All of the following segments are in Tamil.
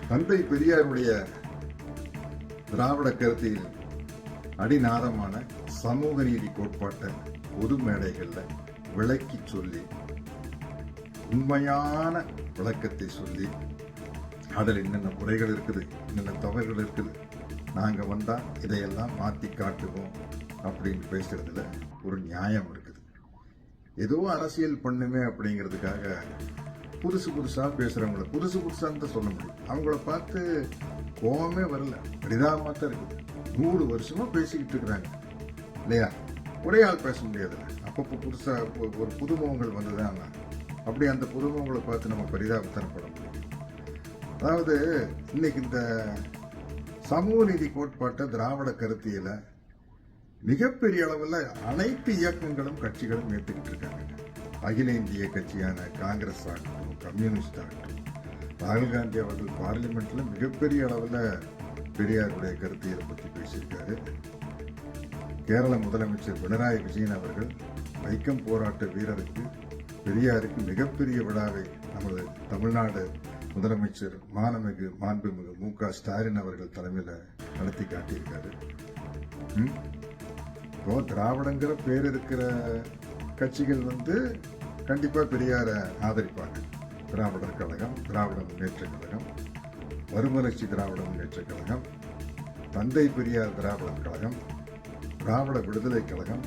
தந்தை பெரியாருடைய திராவிட கருத்தியல் அடிநாதமான சமூக நீதி கோட்பாட்டை பொது மேடைகளில் விளக்கி சொல்லி உண்மையான விளக்கத்தை சொல்லி அதில் என்னென்ன குறைகள் இருக்குது, என்னென்ன தவறுகள் இருக்குது, நாங்கள் வந்தால் இதையெல்லாம் மாற்றி காட்டுவோம் அப்படின்னு பேசுறதுல ஒரு நியாயம் இருக்குது. ஏதோ அரசியல் பண்ணுமே அப்படிங்கிறதுக்காக புதுசு புதுசாக பேசுகிறவங்கள புதுசு புதுசான்னு தான் சொல்ல முடியும். அவங்கள பார்த்து கோவமே வரல, பரிதாபமாக தான் இருக்குது. 100 வருஷமாக பேசிக்கிட்டு இருக்கிறாங்க இல்லையா? ஒரே ஆள் பேச முடியாதுல்ல. அப்பப்போ புதுசாக ஒரு புதுமுகங்கள் வந்துதான். அப்படி அந்த புதுமுகங்களை பார்த்து நம்ம பரிதாபத்தனப்பட முடியும். அதாவது இன்னைக்கு இந்த சமூக நீதி கோட்பாட்டை திராவிட கருத்தியலை மிகப்பெரிய அளவில் அனைத்து இயக்கங்களும் கட்சிகளும் ஏற்றுக்கிட்டு இருக்காங்க. அகில இந்திய கட்சியான காங்கிரஸ் ஆகட்டும், கம்யூனிஸ்ட் ஆகட்டும், ராகுல் காந்தி அவர்கள் பார்லிமெண்ட்ல மிகப்பெரிய அளவில் பெரியாருடைய கருத்தியலை பற்றி பேசியிருக்காரு. கேரள முதலமைச்சர் பினராயி விஜயன் அவர்கள் வைக்கம் போராட்ட வீரருக்கு பெரியாருக்கு மிகப்பெரிய விழாவை நமது தமிழ்நாடு முதலமைச்சர் மாண்புமிகு மு.க. ஸ்டாலின் அவர்கள் தலைமையில் நடத்தி காட்டியிருக்காரு. இப்போ திராவிடங்கிற பேர் இருக்கிற கட்சிகள் கண்டிப்பா பெரியார ஆதரிப்பாங்க. திராவிடர் கழகம், திராவிட முன்னேற்ற கழகம், மறுமலர்ச்சி திராவிட முன்னேற்ற கழகம், தந்தை பெரியார் திராவிடர் கழகம், திராவிட விடுதலை கழகம்,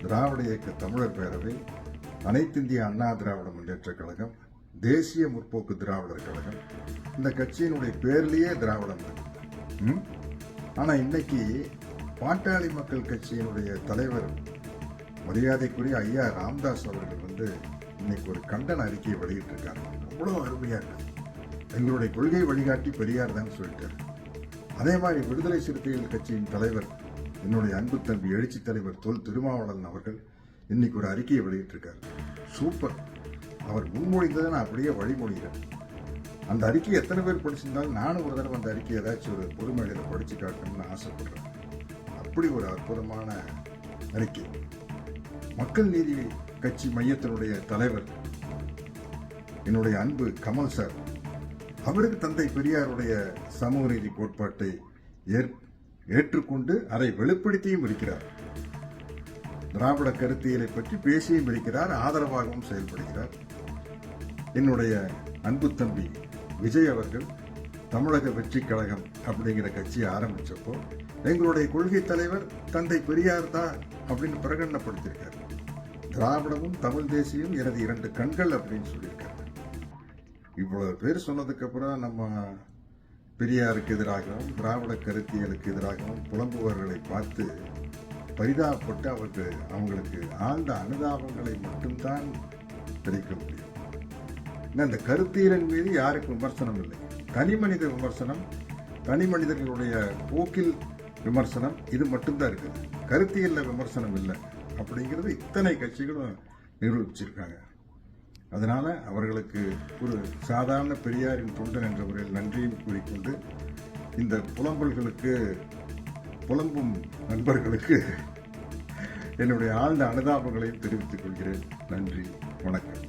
திராவிட இயக்க தமிழர் பேரவை, அனைத்திந்திய அண்ணா திராவிட முன்னேற்ற கழகம், தேசிய முற்போக்கு திராவிடர் கழகம். இந்த கட்சியினுடைய பேர்லயே திராவிடம் இருக்கு. ஆனா இன்னைக்கு பாட்டாளி மக்கள் கட்சியினுடைய தலைவர் மரியாதைக்குரிய ஐயா ராமதாஸ் அவர்கள் இன்னைக்கு ஒரு கண்டன அறிக்கையை வெளியிட்டிருக்காங்க. அவ்வளோ அருமையா இருக்கு. எங்களுடைய கொள்கை வழிகாட்டி பெரியார் தான் சொல்லிட்டாரு. அதே மாதிரி விடுதலை சிறுத்தைகள் கட்சியின் தலைவர், என்னுடைய அன்பு தம்பி எழுச்சி தலைவர் தொல் திருமாவளவன் அவர்கள் இன்னைக்கு ஒரு அறிக்கையை வெளியிட்டிருக்காரு. சூப்பர். அவர் முன்மொழிந்ததை நான் அப்படியே வழிமொழிகிறேன். அந்த அறிக்கையை எத்தனை பேர் படிச்சிருந்தாலும் நானும் ஒரு தடவை அந்த அறிக்கையை ஏதாச்சும் ஒரு பொதுமேடையில் படிச்சு காட்டணும்னு ஆசைப்படுறேன். அப்படி ஒரு அற்புதமான அறிக்கை. மக்கள் நீதி கட்சி மையத்தினுடைய தலைவர் என்னுடைய அன்பு கமல் சார், அவருக்கு தந்தை பெரியாருடைய சமூக நீதி கோட்பாட்டை ஏற்றுக்கொண்டு அதை வெளிப்படுத்தியும் இருக்கிறார். திராவிட கருத்தியலை பற்றி பேசியும் இருக்கிறார், ஆதரவாகவும் செயல்படுகிறார். என்னுடைய அன்பு தம்பி விஜய் அவர்கள் தமிழக வெற்றி கழகம் அப்படிங்கிற கட்சியை ஆரம்பிச்சப்போ எங்களுடைய கொள்கை தலைவர் தந்தை பெரியார் தான் அப்படின்னு பிரகடனப்படுத்தியிருக்காரு. திராவிடமும் தமிழ் தேசியம் எனது 2 கண்கள் அப்படின்னு சொல்லியிருக்காரு. இவ்வளவு பேர் சொன்னதுக்கு அப்புறம் நம்ம பெரியாருக்கு எதிராகவும் திராவிட கருத்தியலுக்கு எதிராகவும் புலம்புவர்களை பார்த்து பரிதாபப்பட்டு அவங்களுக்கு ஆழ்ந்த அனுதாபங்களை மட்டும்தான் தெரிவிக்க முடியும். இந்த கருத்தியலின் மீது யாருக்கு விமர்சனம் இல்லை. தனி மனித விமர்சனம், தனி மனிதர்களுடைய போக்கில் விமர்சனம், இது மட்டும்தான் இருக்குது. கருத்தியல்ல விமர்சனம் இல்லை அப்படிங்கிறது இத்தனை கட்சிகளும் நிரூபிச்சிருக்காங்க. அதனால அவர்களுக்கு ஒரு சாதாரண பெரியாரின் தொண்டன் என்ற முறையில் நன்றியும் கூறிக்கொண்டு இந்த புலம்பும் நண்பர்களுக்கு என்னுடைய ஆழ்ந்த அனுதாபங்களையும் தெரிவித்துக் கொள்கிறேன். நன்றி, வணக்கம்.